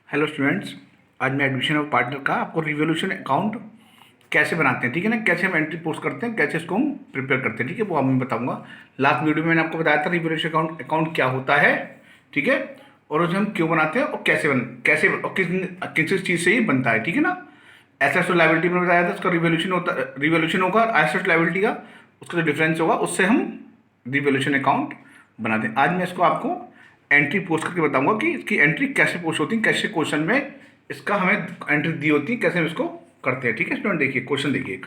Hello students, आज मैं admission of partner का आपको रिवोल्यूशन अकाउंट कैसे बनाते हैं, ठीक है ना, कैसे हम एंट्री पोस्ट करते हैं, कैसे इसको हम प्रिपेयर करते हैं, ठीक है, वो मैं बताऊंगा। लास्ट वीडियो में मैंने आपको बताया था रिवोल्यूशन अकाउंट क्या होता है, ठीक है, और उसे हम क्यों बनाते हैं और कैसे और किस चीज़ से ही बनता है, ठीक है ना। एसेट्स और लायबिलिटी में बताया था उसका रिवोल्यूशन होगा, एसेट्स लायबिलिटी का उसका जो डिफरेंस होगा उससे हम रिवोल्यूशन अकाउंट बनाते हैं। आज मैं इसको आपको एंट्री पोस्ट करके बताऊंगा कि इसकी एंट्री कैसे पोस्ट होती है, कैसे क्वेश्चन में इसका हमें एंट्री दी होती है, कैसे हम इसको करते हैं, ठीक है स्टूडेंट। देखिए क्वेश्चन देखिए, एक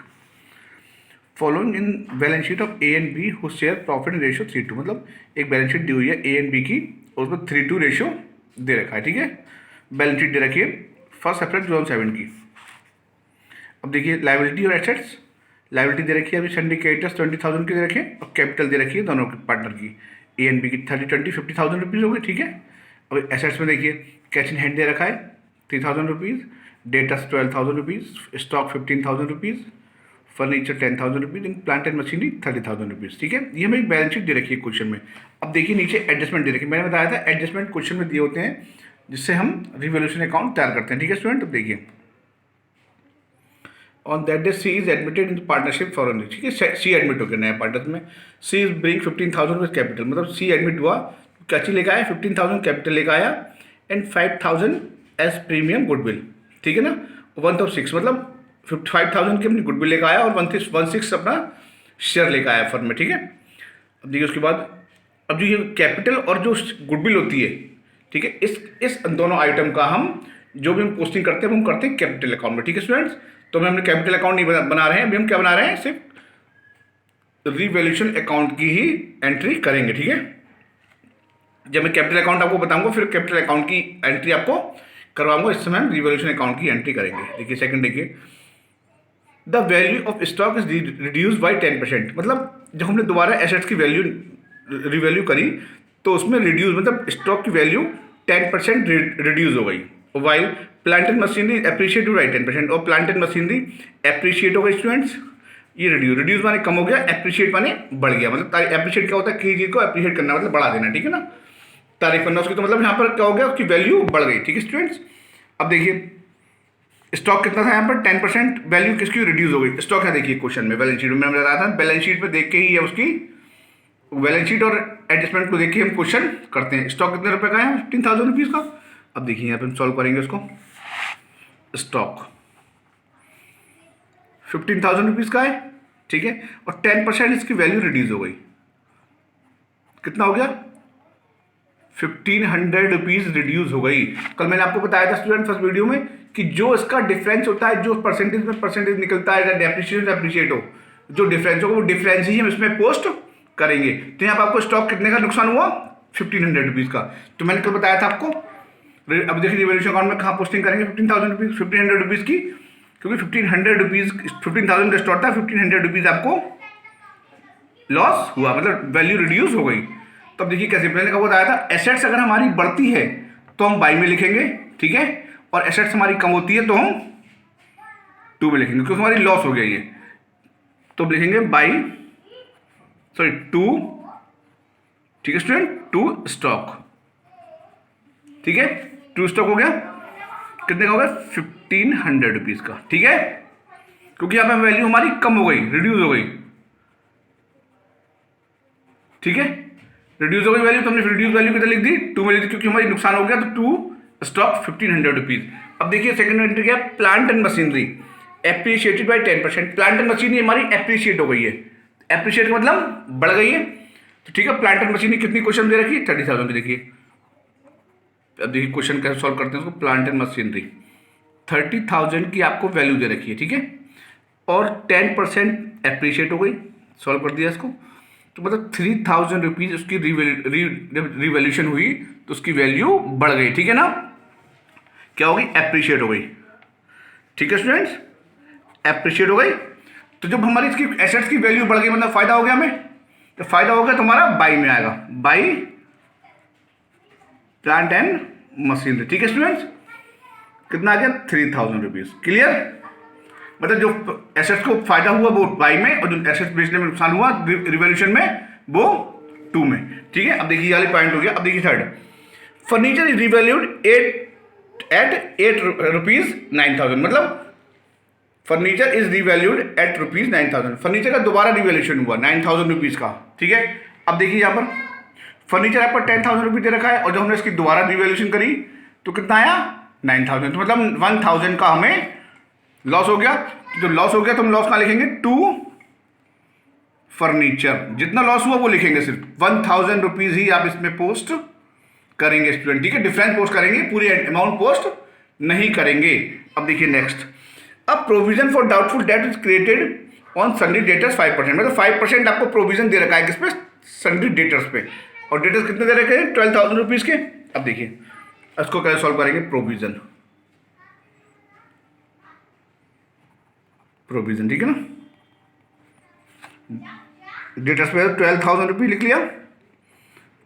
following in balance sheet of A and B who share profit in ratio 3:2, मतलब एक बैलेंस शीट दी हुई है ए एंड बी की और उसमें 3:2 रेशियो दे रखा है, ठीक है। बैलेंस शीट दे रखी है 1 अप्रैल 2007 की। अब देखिए लायबिलिटी और एसेट्स, लायबिलिटी दे रखी है अभी सिंडिकेटर्स 20,000 की दे रखी है और कैपिटल दे रखी है दोनों पार्टनर की, ए एंड बी की 50,000 रुपीज़ हो गई, ठीक है। अब एसेट्स में देखिए कैश इन हैंड दे रखा है 3,000 rupees, debtors 12,000 rupees, stock 15,000 rupees, furniture 10,000 rupees, in plant and machinery 30,000 rupees, ठीक है। ये हमें बैलेंस शीट दे रखी है क्वेश्चन में। अब देखिए नीचे एडजस्टमेंट दे रखी है, मैंने बताया था एडजस्टमेंट क्वेश्चन में दिए होते हैं जिससे हम रिवोल्यूशन अकाउंट तैयार करते हैं, ठीक है स्टूडेंट। अब देखिए on that day C is admitted in partnership for only, ठीक है, सी एडमिट हो गया नया पार्टनर में। C is bring 15,000 rupees capital, मतलब सी एडमिट हुआ, क्या चीज लेकर आया, 15,000 कैपिटल लेकर आया एंड 5,000 एज प्रीमियम गुडविल, ठीक है ना। 1/6 मतलब 5,000 की अपनी गुडविल लेकर आया और 1/6 अपना शेयर लेकर आया फर्म में, ठीक है। अब देखिए उसके बाद अब जो ये कैपिटल और जो गुडविल होती है, ठीक है, इस दोनों आइटम का हम जो भी हम पोस्टिंग करते हैं वो हम करते हैं कैपिटल अकाउंट में, ठीक है स्टूडेंट्स। तो हमने कैपिटल अकाउंट नहीं बना रहे हैं, अभी हम क्या बना रहे हैं, सिर्फ रिवैल्यूएशन अकाउंट की ही एंट्री करेंगे, ठीक है। जब मैं कैपिटल अकाउंट आपको बताऊंगा फिर कैपिटल अकाउंट की एंट्री आपको करवाऊंगा, इस समय हम रिवैल्यूएशन अकाउंट की एंट्री करेंगे। देखिए सेकंड देखिए, the value of stock is reduce by 10%, मतलब जब हमने दोबारा एसेट्स की वैल्यू रिवैल्यू करी तो उसमें रिड्यूस मतलब स्टॉक की वैल्यू 10% रिड्यूस हो गई, while plant and machinery appreciate by 10%, और प्लांट एंड मशीनरी एप्रिशिएट हो गई स्टूडेंट्स, ये रिड्यूस माने कम हो गया, एप्रिशिएट माने बढ़ गया। मतलब एप्रिशिएट क्या होता है, किसी चीज़ को एप्रिशिएट करना मतलब बढ़ा देना, ठीक है ना, तारीफ करना उसकी, तो मतलब यहाँ पर क्या हो गया, उसकी वैल्यू बढ़ गई, ठीक है स्टूडेंट्स। अब देखिए स्टॉक कितना था यहाँ पर 10%, वैल्यू किसकी रिड्यूस हो गई, स्टॉक है देखिए क्वेश्चन में, बैलेंस शीट में मैंने बताया था, बैलेंस शीट में देख के ही है उसकी बैलेंस शीट और एडजस्टमेंट को देख के हम क्वेश्चन करते हैं। स्टॉक कितने रुपए का है, 15,000 रुपीज़ का। अब देखिए यहाँ पे हम सॉल्व करेंगे उसको, स्टॉक 15,000 रुपीज़ का है, ठीक है, और 10% इसकी वैल्यू रिड्यूस हो गई, कितना हो गया, 1,500 रुपीज़ रिड्यूस हो गई। कल मैंने आपको बताया था स्टूडेंट फर्स्ट वीडियो में कि जो इसका डिफरेंस होता है, जो परसेंटेज में परसेंटेज निकलता है, डेप्रिशिएट हो, जो डिफरेंस होगा वो डिफरेंस ही हम इसमें पोस्ट करेंगे। तो यहाँ पर आपको स्टॉक कितने का नुकसान हुआ, 1,500 रुपीज़ का। तो मैंने कल बताया था आपको, अब देखिए रिवैल्यूएशन अकाउंट में कहाँ पोस्टिंग करेंगे 15,000 रुपीज़, 1,500 रुपीज़ की, क्योंकि 1,500 रुपीज़ 15,000 का स्टॉक था, 1,500 रुपीज़ आपको लॉस हुआ, मतलब वैल्यू रिड्यूस हो गई। तो अब देखिए कैसे, मैंने कब बताया था, एसेट्स अगर हमारी बढ़ती है तो हम बाई में लिखेंगे, ठीक है, और एसेट्स हमारी कम होती है तो हम टू में लिखेंगे, क्योंकि हमारी लॉस हो गया ये, तो अब लिखेंगे बाई टू, ठीक है स्टूडेंट, टू स्टॉक, ठीक है, टू स्टॉक हो गया, कितने का हो गया, 1,500 रुपीज़ का, ठीक है, क्योंकि यहाँ पे वैल्यू हमारी कम हो गई, रिड्यूस हो गई, ठीक है, रिड्यूस हो गई वैल्यू, तो हमने रिड्यूस वैल्यू कितने लिख दी, टू में लिख दी, क्योंकि हमारी नुकसान हो गया, तो टू स्टॉक 1,500 रुपीज़। अब देखिए सेकंड एंट्री क्या, plant and machinery appreciated by 10%, plant and machinery हमारी एप्रिशिएट हो गई है, एप्रिशिएट का मतलब बढ़ गई है, तो ठीक है। प्लांट एंड मशीनरी कितनी क्वेश्चन दे रखी है, 30,000 की, देखिए अब देखिए क्वेश्चन कैसे सॉल्व करते हैं उसको, प्लांट एंड मशीनरी 30,000 की आपको वैल्यू दे रखी है, ठीक है, और 10% एप्रिशिएट हो गई, सॉल्व कर दिया इसको, तो मतलब 3,000 रुपीज़ उसकी रिवैल्यूएशन हुई, तो उसकी वैल्यू बढ़ गई, ठीक है ना, क्या हो गई, एप्रिशिएट हो गई, ठीक है स्टूडेंट्स, एप्रिशिएट हो गई। तो जब हमारी इसकी एसेट्स की वैल्यू बढ़ गई मतलब फायदा हो गया हमें, तो फायदा हो गया तो हमारा बाई में आएगा, बाई प्लांट एंड मशीनरी, ठीक है स्टूडेंट्स, कितना आ गया, 3,000 रुपीज़, क्लियर। मतलब जो एसेट्स को फायदा हुआ वो बाई में, और जो एसेट्स बेचने में नुकसान हुआ रिवैल्यूएशन में वो टू में, ठीक है। अब देखिए ये वाली पॉइंट हो गया। अब देखिए third, furniture is revalued at ₹8,9,000, मतलब furniture is revalued at ₹9,000। Furniture का दोबारा रिवैल्यूशन हुआ 9,000 रुपीज़ का, ठीक है। अब देखिए यहाँ पर फर्नीचर आपका 10,000 रुपीज़ दे रखा है और जब हमने इसकी दोबारा रिवैल्यूशन करी तो कितना आया 9,000, तो मतलब 1,000 का हमें लॉस हो गया। तो लॉस हो गया तो हम लॉस कहाँ लिखेंगे, टू फर्नीचर। जितना लॉस हुआ वो लिखेंगे, सिर्फ 1,000 रुपीज़ ही आप इसमें पोस्ट करेंगे स्टूडेंट, ठीक है। डिफरेंस पोस्ट करेंगे, पूरी अमाउंट पोस्ट नहीं करेंगे। अब देखिए नेक्स्ट, अब provision for doubtful debt is created on sundry debtors 5%, मतलब 5% आपको प्रोविजन दे रखा है किस पे, सन्ड्री डेटर्स पे। और डेटर्स कितने दे रखे हैं, 12,000 रुपीज़ के। अब देखिए इसको कैसे सॉल्व करेंगे, प्रोविजन, ठीक है ना। डेटर्स पे 12,000 रुपीज़ लिख लिया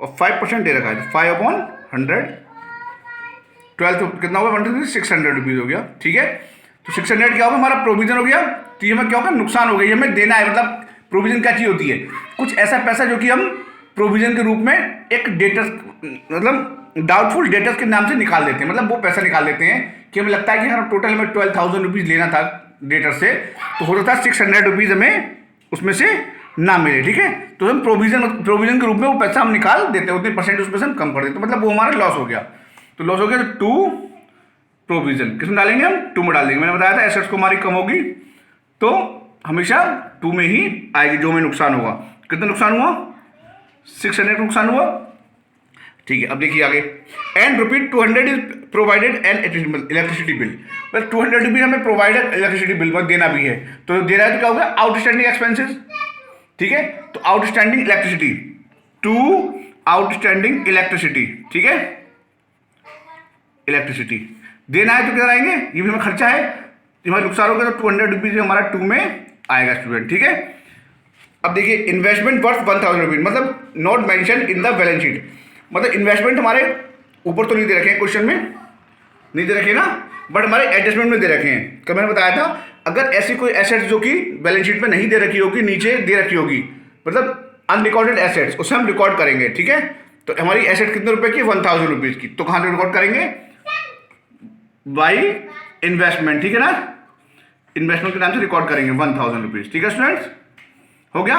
और 5% दे रखा है, 5/100, 12 तो कितना होगा 600 रुपीज़ हो गया, ठीक है। तो 600 क्या होगा, हमारा प्रोविजन हो गया। तो ये हमें क्या होगा, नुकसान हो गई, हमें देना है। मतलब प्रोविजन क्या चीज़ होती है, कुछ ऐसा पैसा जो कि हम प्रोविजन के रूप में एक डेटर्स, मतलब डाउटफुल डेटर्स के नाम से निकाल देते हैं। मतलब वो पैसा निकाल देते हैं कि हमें लगता है कि हमें टोटल में 12,000 रुपीज़ लेना था डेटर से, तो हो सकता है 600 रुपीज़ हमें उसमें से ना मिले, ठीक है। तो हम प्रोविजन के रूप में वो पैसा हम निकाल देते हैं, उतने परसेंट उसमें से हम कम कर देते हैं, मतलब वो हमारा लॉस हो गया। तो लॉस हो गया तो टू प्रोविजन किसमें डालेंगे, हम टू में डाल देंगे। मैंने बताया था एसेट्स को हमारी कम होगी तो हमेशा टू में ही आएगी, जो हमें नुकसान होगा। कितना नुकसान हुआ, 600 नुकसान हुआ, ठीक है। अब देखिए आगे, and ₹200 is provided N electricity bill, बस 200 रुपीज़ हमें प्रोवाइडेड इलेक्ट्रिसिटी बिल में देना भी है। तो दे रहा है तो क्या होगा, आउटस्टैंडिंग एक्सपेंसेस, ठीक है। तो outstanding electricity, to outstanding electricity, ठीक है, इलेक्ट्रिसिटी देना है तो क्या कराएंगे, ये भी हमें खर्चा है, हमारा नुकसान होगा तो 200 रुपीज़ हमारा टू में आएगा स्टूडेंट, ठीक है। अब देखिए इन्वेस्टमेंट वर्थ 1,000 रुपीज़, मतलब not mention in the balance sheet, मतलब इन्वेस्टमेंट हमारे ऊपर तो नहीं दे रखे हैं, क्वेश्चन में नहीं दे रखे ना, बट हमारे एडजस्टमेंट में दे रखे हैं। कल मैंने बताया था अगर ऐसी कोई एसेट्स जो कि बैलेंस शीट में नहीं दे रखी होगी, नीचे दे रखी होगी, मतलब अनरिकॉर्डेड एसेट्स, उसे हम रिकॉर्ड करेंगे, ठीक है। तो हमारी एसेट कितने रुपए की, 1,000 रुपीज़ की, तो कहाँ से रिकॉर्ड करेंगे, बाई इन्वेस्टमेंट, ठीक है ना, इन्वेस्टमेंट के नाम से रिकॉर्ड करेंगे 1,000 रुपीज़, ठीक है स्टूडेंट्स, हो गया,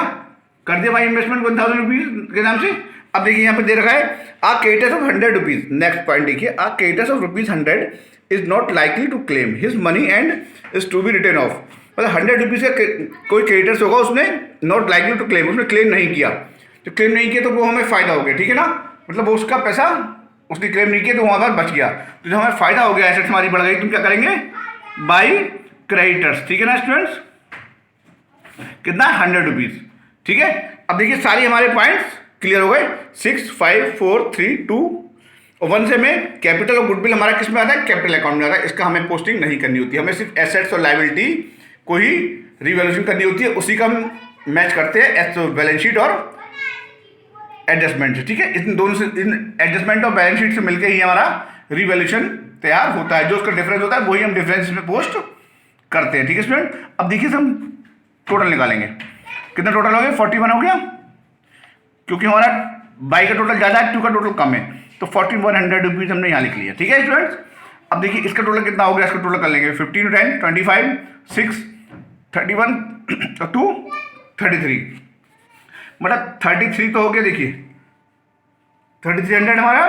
कर दिया भाई इन्वेस्टमेंट 1,000 रुपीज़ के नाम से। अब देखिए यहाँ पे दे रखा है a creditors of 100 rupees, next point देखिए, a creditors of ₹100 is not likely to claim his money and is to be return of, मतलब 100 रुपीज़ का कोई क्रेडिटर्स होगा, उसने नॉट लाइकली टू क्लेम, उसने क्लेम नहीं किया, तो क्लेम नहीं किया तो वो हमें फ़ायदा हो गया, ठीक है ना, मतलब वो उसका पैसा उसने क्लेम नहीं किया तो वहाँ पर बच गया, तो जब हमें फ़ायदा हो गया, एसेट्स हमारी बढ़ गई, तुम क्या करेंगे, बाई क्रेडिटर्स, ठीक है ना स्टूडेंट्स, कितना 100 रुपीज़, ठीक है। अब देखिए सारे हमारे पॉइंट्स क्लियर हो गए, 6, 5, 4, 3, 2 और 1 से में कैपिटल और गुडविल हमारा किस में आता है, कैपिटल अकाउंट में आता है, इसका हमें पोस्टिंग नहीं करनी होती है, हमें सिर्फ एसेट्स और लायबिलिटी को ही रिवैल्यूएशन करनी होती है, उसी का हम मैच करते हैं बैलेंस शीट और एडजस्टमेंट से, ठीक है। इन दोनों से, इन एडजस्टमेंट और बैलेंस शीट से मिलकर ही हमारा रिवैल्यूएशन तैयार होता है, जो उसका डिफरेंस होता है वही हम डिफरेंस में पोस्ट करते हैं, ठीक है स्टूडेंट। अब देखिए हम टोटल निकालेंगे, कितना टोटल हो गया, 41 हो गया, क्योंकि हमारा बाई का टोटल ज़्यादा है, टू का टोटल कम है, तो 4100 रुपीज़ हमने यहाँ लिख लिया, ठीक है स्टूडेंट्स। अब देखिए इसका टोटल कितना हो गया, इसका टोटल कर लेंगे, 15, 10, 25, 6, 31, 2, 33, मतलब 33 तो हो गया, देखिए 3300 हमारा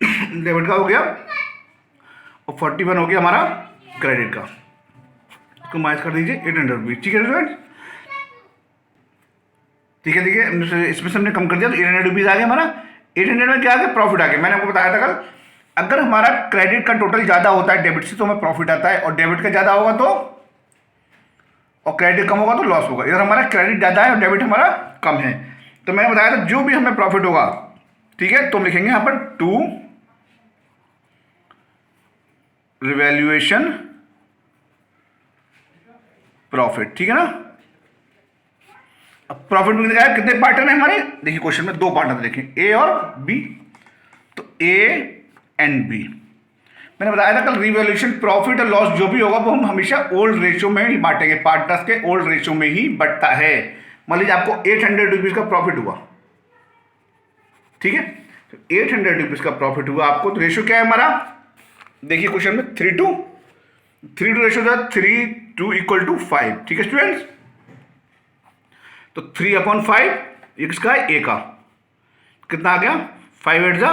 डेबिट का हो गया और 41 हो गया हमारा क्रेडिट का, इसको माइनस कर दीजिए 800 रुपीज़, ठीक है स्टूडेंट्स, ठीक है। देखिए इसमें से हमने कम कर दिया तो 800 रुपीज़ आ गया हमारा, 800 में क्या आ गया, प्रॉफिट आ गया। मैंने आपको बताया था कल, अगर हमारा क्रेडिट का टोटल ज़्यादा होता है डेबिट से तो हमें प्रॉफिट आता है, और डेबिट का ज़्यादा होगा तो, और क्रेडिट कम होगा तो लॉस होगा। इधर हमारा क्रेडिट ज़्यादा है और डेबिट हमारा कम है, तो मैंने बताया था जो भी हमें प्रॉफिट होगा, ठीक है, तो हम लिखेंगे यहाँ पर टू रिवैल्यूएशन प्रॉफिट, ठीक है ना। अब प्रॉफिट में कितने पार्टनर है हमारे, देखिए क्वेश्चन में 2 पार्टनर देखें, ए और बी, तो ए एंड बी। मैंने बताया था कल रिवैल्यूएशन प्रॉफिट और लॉस जो भी होगा वो हम हमेशा ओल्ड रेशियो में ही बांटेंगे, पार्टनर्स के ओल्ड रेशियो में ही बढ़ता है। मान लीजिए आपको 800 रुपीज़ का प्रॉफिट हुआ, ठीक है, तो 800 रुपीज़ का प्रॉफिट हुआ आपको, तो रेशियो क्या है हमारा देखिए क्वेश्चन में 3 टू रेशो था 3 2 इक्वल टू 5, ठीक है स्टूडेंट्स। तो 3/5 ये किसका है, ए का। कितना आ गया, 5 8 जा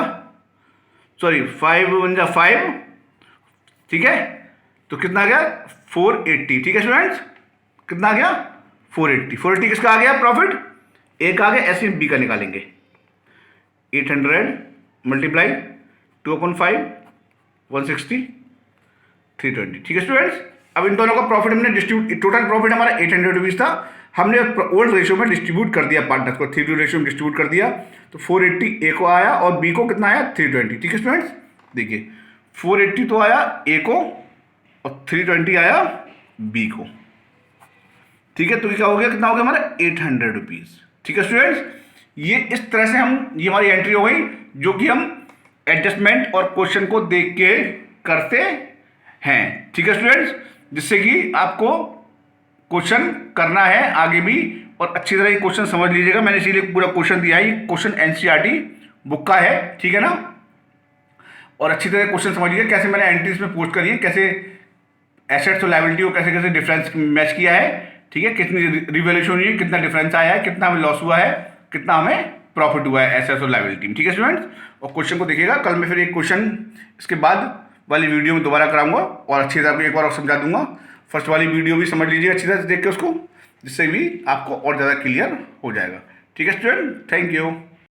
सॉरी 5 1 जा 5, ठीक है। तो कितना आ गया 480, ठीक है स्टूडेंट्स। कितना आ गया 480 किसका आ गया प्रॉफिट, ए का आ गया। ऐसे बी का निकालेंगे, 800 मल्टीप्लाई 2/5 160 320, ठीक है स्टूडेंट्स। अब इन दोनों का प्रॉफिट हमने डिस्ट्रीब्यूट, टोटल प्रॉफिट हमारा 800 रुपीज़ था, हमने ओल्ड रेशियो में डिस्ट्रीब्यूट कर दिया पार्टनर्स को, 3 रेशियो में डिस्ट्रीब्यूट कर दिया। तो 480 ए को आया और बी को कितना आया 320, ठीक है स्टूडेंट्स। देखिए 480 तो आया ए को और 320 आया बी को, ठीक है। तो क्या हो गया, कितना हो गया हमारा 800 रुपीज़, ठीक है स्टूडेंट्स। ये इस तरह से ये हमारी एंट्री हो गई, जो कि हम एडजस्टमेंट और क्वेश्चन को देख के करते हैं, ठीक है स्टूडेंट्स। जिससे कि आपको क्वेश्चन करना है आगे भी, और अच्छी तरह ये क्वेश्चन समझ लीजिएगा। मैंने इसीलिए पूरा क्वेश्चन दिया है, ये क्वेश्चन एनसीईआरटी बुक का है, ठीक है ना। और अच्छी तरह क्वेश्चन समझिए कैसे मैंने एंट्रीज में पोस्ट करी है, कैसे एसेट्स और लायबिलिटी को कैसे कैसे डिफरेंस मैच किया है, ठीक है। कितनी रिवैल्यूएशन हुई है, कितना डिफरेंस आया है, कितना हमें लॉस हुआ है, कितना हमें प्रॉफिट हुआ है एसेट्स और लायबिलिटी में, ठीक है स्टूडेंट्स। और क्वेश्चन को देखिएगा, कल मैं फिर एक क्वेश्चन इसके बाद वाली वीडियो में दोबारा कराऊंगा और अच्छी तरह एक बार और समझा दूंगा। फर्स्ट वाली वीडियो भी समझ लीजिए अच्छी तरह से देख के उसको, जिससे भी आपको और ज़्यादा क्लियर हो जाएगा, ठीक है स्टूडेंट। Thank you.